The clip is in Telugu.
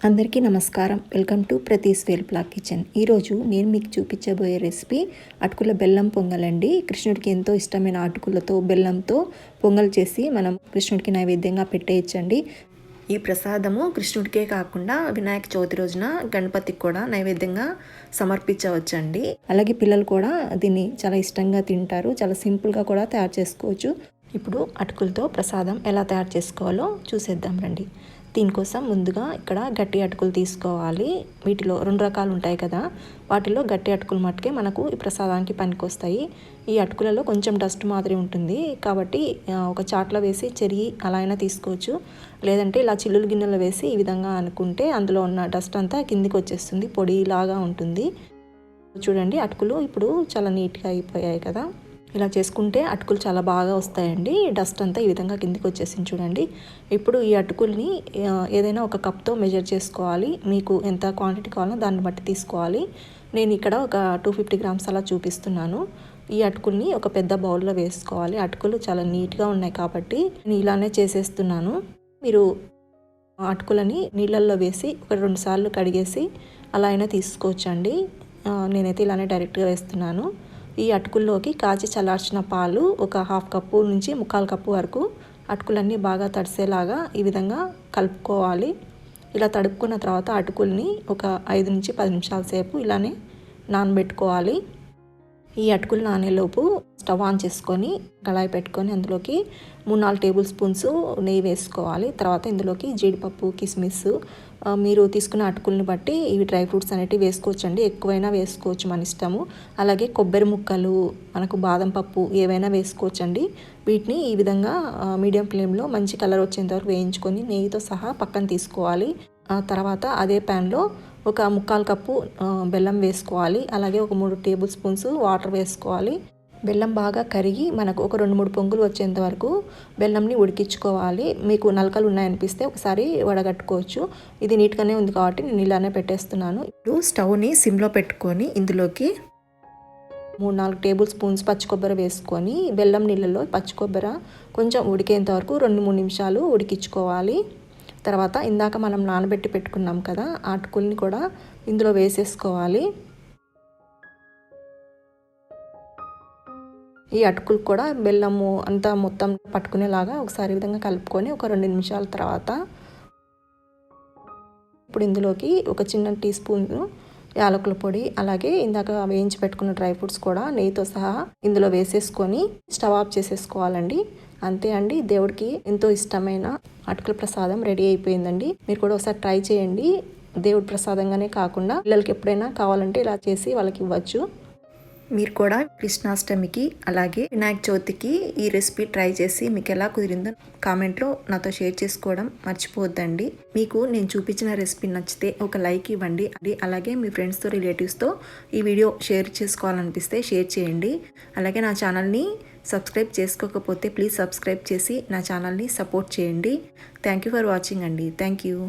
అందరికీ నమస్కారం. Welcome to Prathees whale black kitchen. ఈరోజు నేను మీకు చూపించబోయే రెసిపీ అటుకుల బెల్లం పొంగల్ అండి. కృష్ణుడికి ఎంతో ఇష్టమైన అటుకులతో బెల్లంతో పొంగల్ చేసి మనం కృష్ణుడికి నైవేద్యంగా పెట్టేయచ్చండి. ఈ ప్రసాదము కృష్ణుడికే కాకుండా వినాయక చవితి రోజున గణపతికి కూడా నైవేద్యంగా సమర్పించవచ్చండి. అలాగే పిల్లలు కూడా దీన్ని చాలా ఇష్టంగా తింటారు. చాలా సింపుల్గా కూడా తయారు చేసుకోవచ్చు. ఇప్పుడు అటుకులతో ప్రసాదం ఎలా తయారు చేసుకోవాలో చూసేద్దాం రండి. దీనికోసం ముందుగా ఇక్కడ గట్టి అటుకులు తీసుకోవాలి. వీటిలో 2 రకాలు ఉంటాయి కదా, వాటిలో గట్టి అటుకులు మట్టుకే మనకు ఈ ప్రసాదానికి పనికొస్తాయి. ఈ అటుకులలో కొంచెం డస్ట్ మాదిరి ఉంటుంది కాబట్టి ఒక చాట్లో వేసి చెరిగి అలా అయినా తీసుకోవచ్చు. లేదంటే ఇలా చిల్లులు గిన్నెలో వేసి ఈ విధంగా అనుకుంటే అందులో ఉన్న డస్ట్ అంతా కిందికి వచ్చేస్తుంది, పొడిలాగా ఉంటుంది. చూడండి, అటుకులు ఇప్పుడు చాలా నీట్గా అయిపోయాయి కదా. ఇలా చేసుకుంటే అటుకులు చాలా బాగా వస్తాయండి. డస్ట్ అంతా ఈ విధంగా కిందికి వచ్చేసింది చూడండి. ఇప్పుడు ఈ అటుకుల్ని ఏదైనా ఒక కప్తో మెజర్ చేసుకోవాలి. మీకు ఎంత క్వాంటిటీ కావాలో దాన్ని బట్టి తీసుకోవాలి. నేను ఇక్కడ ఒక 250 గ్రామ్స్ అలా చూపిస్తున్నాను. ఈ అటుకుల్ని ఒక పెద్ద బౌల్లో వేసుకోవాలి. అటుకులు చాలా నీట్గా ఉన్నాయి కాబట్టి నేను ఇలానే చేసేస్తున్నాను. మీరు అటుకులని నీళ్ళల్లో వేసి ఒక 2 సార్లు కడిగేసి అలా అయినా తీసుకోవచ్చండి. నేనైతే ఇలానే డైరెక్ట్గా వేస్తున్నాను. ఈ అటుకుల్లోకి కాచి చల్లార్చిన పాలు ఒక 1/2 కప్పు నుంచి 1/4 కప్పు వరకు అటుకులన్నీ బాగా తడిసేలాగా ఈ విధంగా కలుపుకోవాలి. ఇలా తడుపుకున్న తర్వాత అటుకుల్ని ఒక 5 నుంచి 10 నిమిషాల సేపు ఇలానే నానబెట్టుకోవాలి. ఈ అటుకులు నానేలోపు స్టవ్ ఆన్ చేసుకొని కళాయి పెట్టుకొని అందులోకి 3-4 టేబుల్ స్పూన్స్ నెయ్యి వేసుకోవాలి. తర్వాత ఇందులోకి జీడిపప్పు, కిస్మిస్, మీరు తీసుకున్న అటుకుల్ని బట్టి ఇవి డ్రై ఫ్రూట్స్ అనేటివి వేసుకోవచ్చండి. ఎక్కువైనా వేసుకోవచ్చు, మన ఇష్టము. అలాగే కొబ్బరి ముక్కలు, మనకు బాదం పప్పు ఏవైనా వేసుకోవచ్చండి. వీటిని ఈ విధంగా మీడియం ఫ్లేమ్లో మంచి కలర్ వచ్చేంత వరకు వేయించుకొని నెయ్యితో సహా పక్కన తీసుకోవాలి. తర్వాత అదే ప్యాన్లో ఒక 1/4 కప్పు బెల్లం వేసుకోవాలి. అలాగే ఒక 3 టేబుల్ స్పూన్స్ వాటర్ వేసుకోవాలి. బెల్లం బాగా కరిగి మనకు ఒక 2-3 పొంగులు వచ్చేంత వరకు బెల్లంని ఉడికించుకోవాలి. మీకు నలకలు ఉన్నాయనిపిస్తే ఒకసారి వడగట్టుకోవచ్చు. ఇది నీట్గానే ఉంది కాబట్టి నేను ఇలానే పెట్టేస్తున్నాను. ఇప్పుడు స్టవ్ని సిమ్లో పెట్టుకొని ఇందులోకి 3-4 టేబుల్ స్పూన్స్ పచ్చి కొబ్బరి వేసుకొని బెల్లం నీళ్ళలో పచ్చి కొబ్బరి కొంచెం ఉడికేంత వరకు 2-3 నిమిషాలు ఉడికించుకోవాలి. తర్వాత ఇందాక మనం నానబెట్టి పెట్టుకున్నాం కదా, అటుకుల్ని కూడా ఇందులో వేసేసుకోవాలి. ఈ అటుకులు కూడా బెల్లము అంతా మొత్తం పట్టుకునేలాగా ఒకసారి విధంగా కలుపుకొని ఒక 2 నిమిషాల తర్వాత ఇప్పుడు ఇందులోకి ఒక చిన్న టీ స్పూన్ యాలకుల పొడి, అలాగే ఇందాక వేయించి పెట్టుకున్న డ్రై ఫ్రూట్స్ కూడా నెయ్యితో సహా ఇందులో వేసేసుకొని స్టవ్ ఆఫ్ చేసేసుకోవాలండి. అంతే అండి, దేవుడికి ఎంతో ఇష్టమైన అటుకుల ప్రసాదం రెడీ అయిపోయిందండి. మీరు కూడా ఒకసారి ట్రై చేయండి. దేవుడి ప్రసాదంగానే కాకుండా పిల్లలకి ఎప్పుడైనా కావాలంటే ఇలా చేసి వాళ్ళకి ఇవ్వచ్చు. మీరు కూడా కృష్ణాష్టమికి అలాగే వినాయక చవితికి ఈ రెసిపీ ట్రై చేసి మీకు ఎలా కుదిరిందో కామెంట్లో నాతో షేర్ చేసుకోవడం మర్చిపోవద్దండి. మీకు నేను చూపించిన రెసిపీ నచ్చితే ఒక లైక్ ఇవ్వండి. అలాగే మీ ఫ్రెండ్స్తో, రిలేటివ్స్తో ఈ వీడియో షేర్ చేసుకోవాలనిపిస్తే షేర్ చేయండి. అలాగే నా ఛానల్ని సబ్స్క్రైబ్ చేసుకోకపోతే ప్లీజ్ సబ్స్క్రైబ్ చేసి నా ఛానల్ని సపోర్ట్ చేయండి. థ్యాంక్ యూ ఫర్ వాచింగ్ అండి. Thank you.